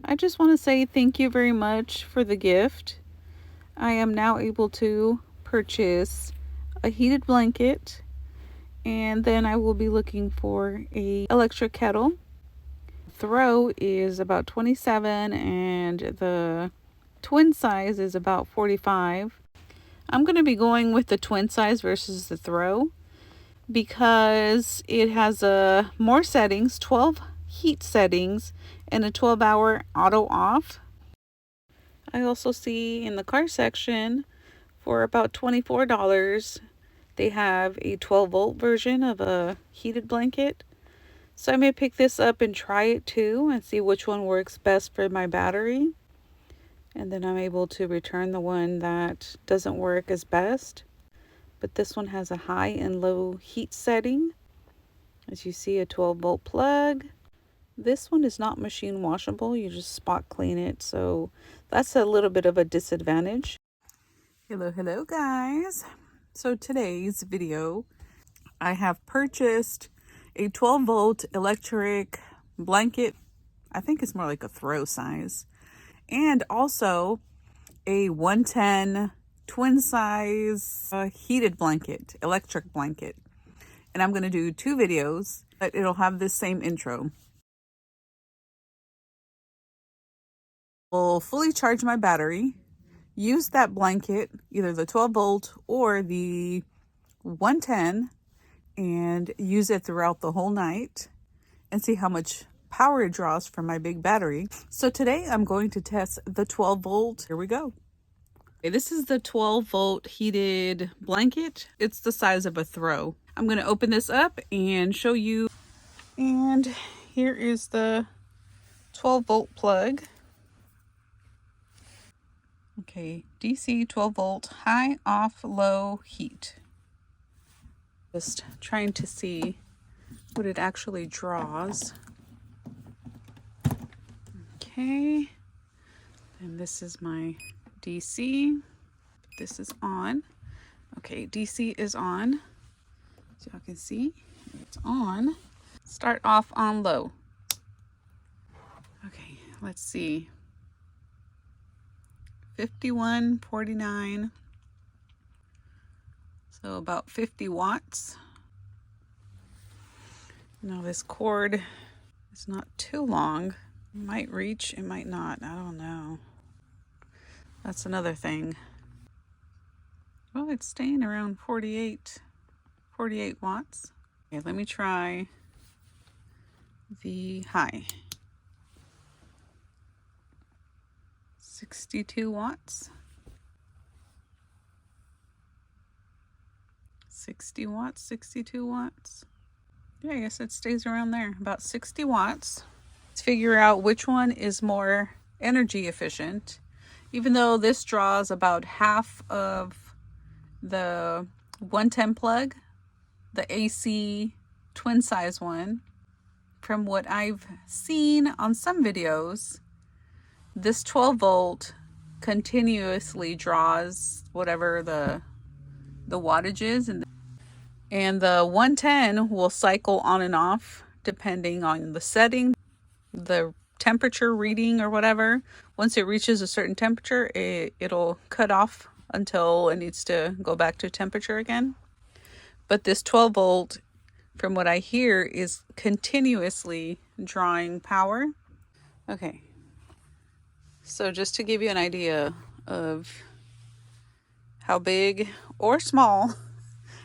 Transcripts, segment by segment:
I just want to say thank you very much for the gift. I am now able to purchase a heated blanket, and then I will be looking for a electric kettle. Throw is about 27 and the twin size is about 45. I'm going to be going with the twin size versus the throw because it has more settings, 12 heat settings, and a 12-hour auto off. I also see in the car section for about $24 they have a 12-volt version of a heated blanket. So I may pick this up and try it too and see which one works best for my battery. And then I'm able to return the one that doesn't work as best. But this one has a high and low heat setting. As you see, a 12-volt plug. This one is not machine washable. You just spot clean it. So that's a little bit of a disadvantage. Hello guys. So today's video, I have purchased a 12-volt electric blanket. I think it's more like a throw size. And also a 110 twin size heated blanket, electric blanket. And I'm going to do 2 videos, but it'll have this same intro. Will fully charge my battery, use that blanket, either the 12-volt or the 110, and use it throughout the whole night and see how much power it draws from my big battery. So today I'm going to test the 12-volt. Here we go. Okay, this is the 12-volt heated blanket. It's the size of a throw. I'm going to open this up and show you. And here is the 12-volt plug. Okay, DC 12-volt, high, off, low, heat. Just trying to see what it actually draws. Okay, and this is my DC. This is on. Okay, DC is on. So y'all can see it's on. Start off on low. Okay, let's see. 51.49. So about 50 watts. Now this cord is not too long. It might reach, it might not. I don't know. That's another thing. Well, it's staying around 48 watts. Okay, let me try the high. 62 watts. 60 watts, 62 watts. Yeah, I guess it stays around there, about 60 watts. Let's figure out which one is more energy efficient. Even though this draws about half of the 110 plug, the AC twin size one, from what I've seen on some videos, this 12-volt continuously draws whatever the wattage is, and the 110 will cycle on and off depending on the setting, the temperature reading or whatever. Once it reaches a certain temperature, it'll cut off until it needs to go back to temperature again. But this 12-volt, from what I hear, is continuously drawing power. Okay, so just to give you an idea of how big or small,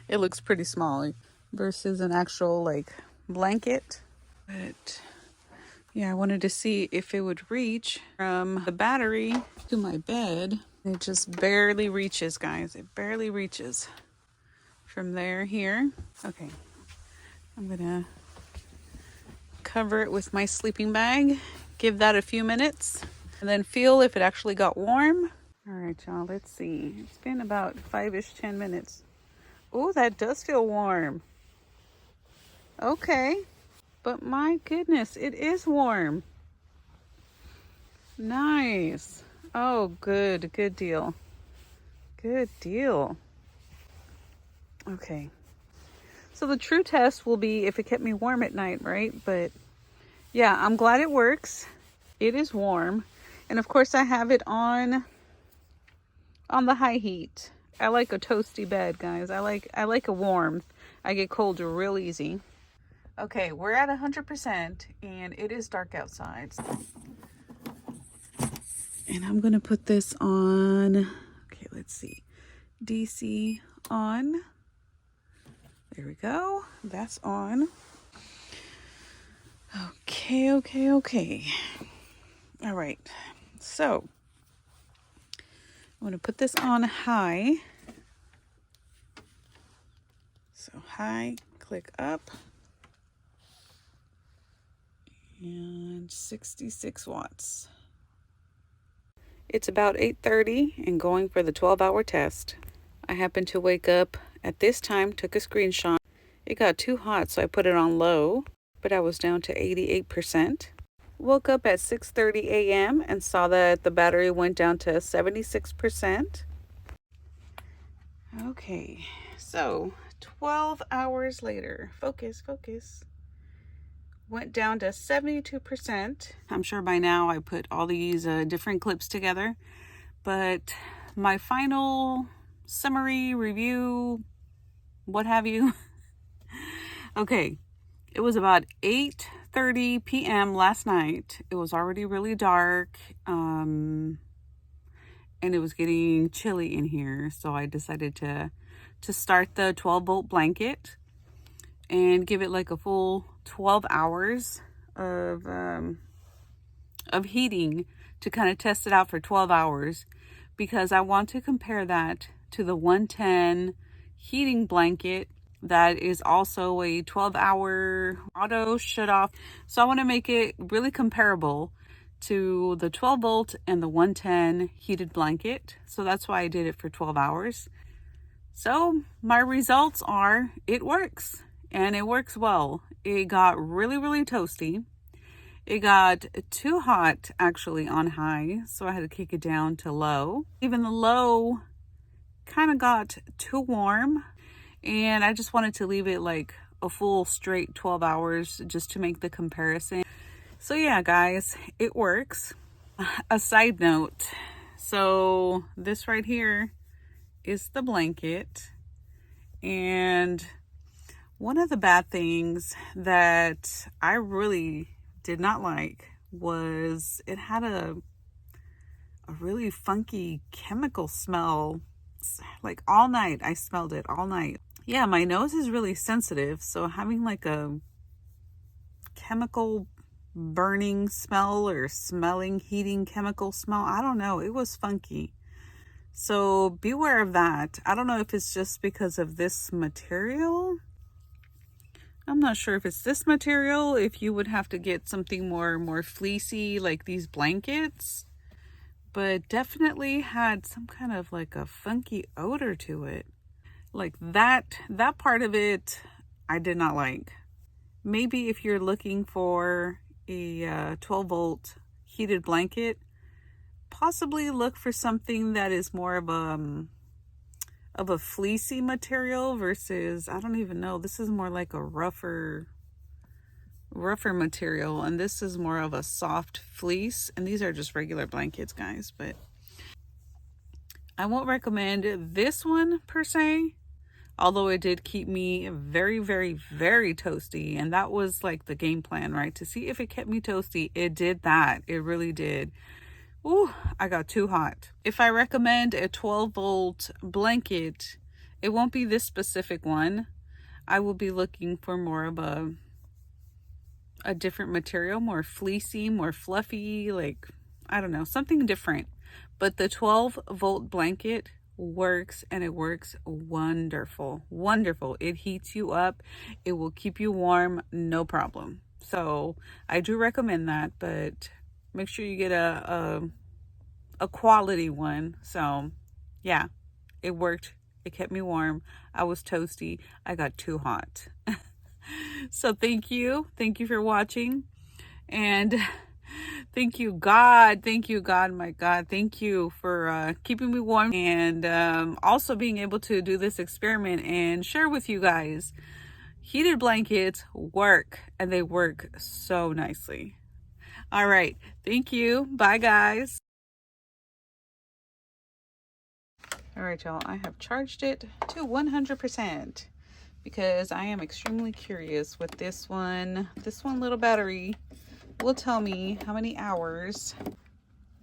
it looks pretty small versus an actual like blanket. But yeah, I wanted to see if it would reach from the battery to my bed. It just barely reaches, guys. It barely reaches from there here. Okay, I'm gonna cover it with my sleeping bag, give that a few minutes, and then feel if it actually got warm. All right, y'all, let's see. It's been about 10 minutes. Oh, that does feel warm. Okay, but my goodness, it is warm. Nice. Oh, good deal. Good deal. Okay. So the true test will be if it kept me warm at night, right? But yeah, I'm glad it works. It is warm. And of course I have it on the high heat. I like a toasty bed, guys. I like a warmth. I get cold real easy. Okay, we're at 100% and it is dark outside. And I'm gonna put this on, okay, let's see. DC on. There we go. That's on. Okay. All right. So I'm gonna put this on high. So high, click up. And 66 watts. It's about 8:30 and going for the 12-hour test. I happened to wake up at this time, took a screenshot. It got too hot, so I put it on low, but I was down to 88%. Woke up at 6:30 a.m. and saw that the battery went down to 76%. Okay, so 12 hours later, focus. Went down to 72%. I'm sure by now I put all these different clips together, but my final summary, review, what have you. Okay, it was about 8:30 p.m. last night. It was already really dark, and it was getting chilly in here, so I decided to start the 12-volt blanket and give it like a full 12 hours of heating to kind of test it out for 12 hours, because I want to compare that to the 110 heating blanket that is also a 12-hour auto shut off. So I want to make it really comparable to the 12 volt and the 110 heated blanket. So that's why I did it for 12 hours. So my results are, it works, and it works well. It got really toasty. It got too hot actually on high, so I had to kick it down to low. Even the low kind of got too warm, and I just wanted to leave it like a full straight 12 hours just to make the comparison. So yeah, guys, it works. A side note, so this right here is the blanket, and one of the bad things that I really did not like was it had a really funky chemical smell. Like all night I smelled it all night. Yeah, my nose is really sensitive, so having like a chemical burning smell or smelling heating chemical smell, I don't know, it was funky. So beware of that. I don't know if it's just because of this material. I'm not sure if it's this material, if you would have to get something more fleecy like these blankets, but definitely had some kind of like a funky odor to it. Like that part of it I did not like. Maybe if you're looking for a 12 volt heated blanket, possibly look for something that is more of a fleecy material versus, I don't even know, this is more like a rougher material, and this is more of a soft fleece, and these are just regular blankets, guys. But I won't recommend this one per se, although it did keep me very toasty, and that was like the game plan, right? To see if it kept me toasty. It did that. It really did. Ooh, I got too hot. If I recommend a 12 volt blanket, it won't be this specific one. I will be looking for more of a different material, more fleecy, more fluffy, like, I don't know, something different. But the 12 volt blanket works, and it works wonderful. It heats you up. It will keep you warm, no problem. So I do recommend that, but make sure you get a quality one. So yeah, it worked. It kept me warm. I was toasty. I got too hot. So thank you for watching, and thank you God, my God, thank you for keeping me warm, and also being able to do this experiment and share with you guys. Heated blankets work, and they work so nicely. All right. Thank you. Bye, guys. All right, y'all. I have charged it to 100% because I am extremely curious with this one. This one little battery will tell me how many hours.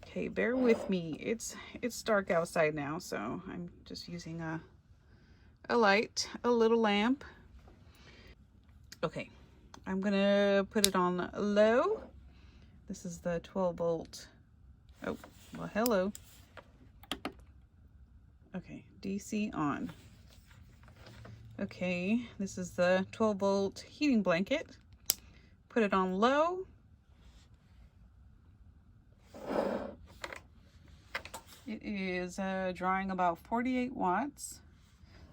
Okay, bear with me. It's dark outside now, so I'm just using a light, a little lamp. Okay, I'm gonna put it on low. This is the 12 volt. Oh, well, hello. Okay, DC on. Okay, this is the 12 volt heating blanket. Put it on low. It is drawing about 48 watts.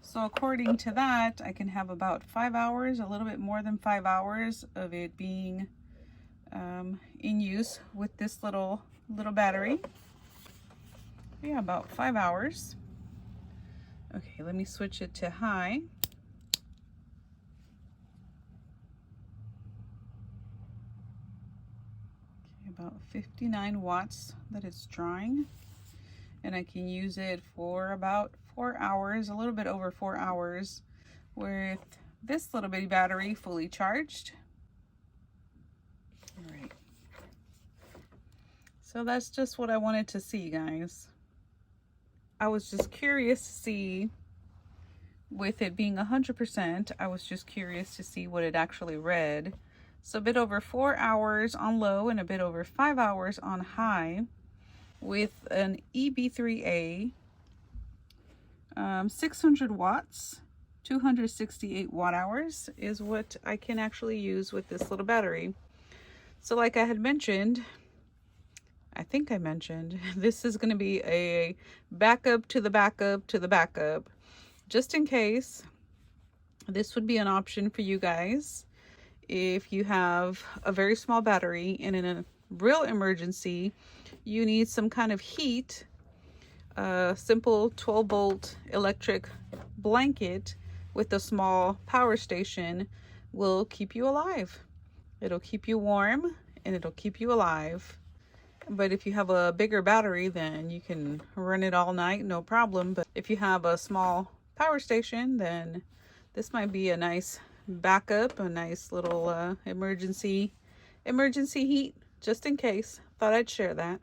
So according to that, I can have about 5 hours, a little bit more than 5 hours of it being in use with this little battery. Yeah, about 5 hours. Okay, let me switch it to high. Okay, about 59 watts that it's drawing. And I can use it for about 4 hours, a little bit over 4 hours with this little bitty battery fully charged. All right. So that's just what I wanted to see, guys. I was just curious to see, with it being 100%, I was just curious to see what it actually read. So a bit over 4 hours on low and a bit over 5 hours on high with an EB3A, 600 watts, 268 watt hours is what I can actually use with this little battery. So like I had mentioned, I think I mentioned, this is going to be a backup to the backup to the backup. Just in case, this would be an option for you guys. If you have a very small battery and in a real emergency, you need some kind of heat, a simple 12 volt electric blanket with a small power station will keep you alive. It'll keep you warm and it'll keep you alive. But if you have a bigger battery, then you can run it all night, no problem. But if you have a small power station, then this might be a nice backup, a nice little emergency heat, just in case. Thought I'd share that.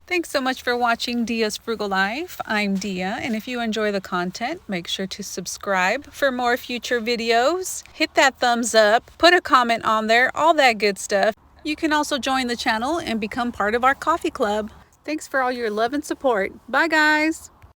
Thanks so much for watching Dia's Frugal Life. I'm Dia, and if you enjoy the content, make sure to subscribe for more future videos. Hit that thumbs up, put a comment on there, all that good stuff. You can also join the channel and become part of our coffee club. Thanks for all your love and support. Bye, guys.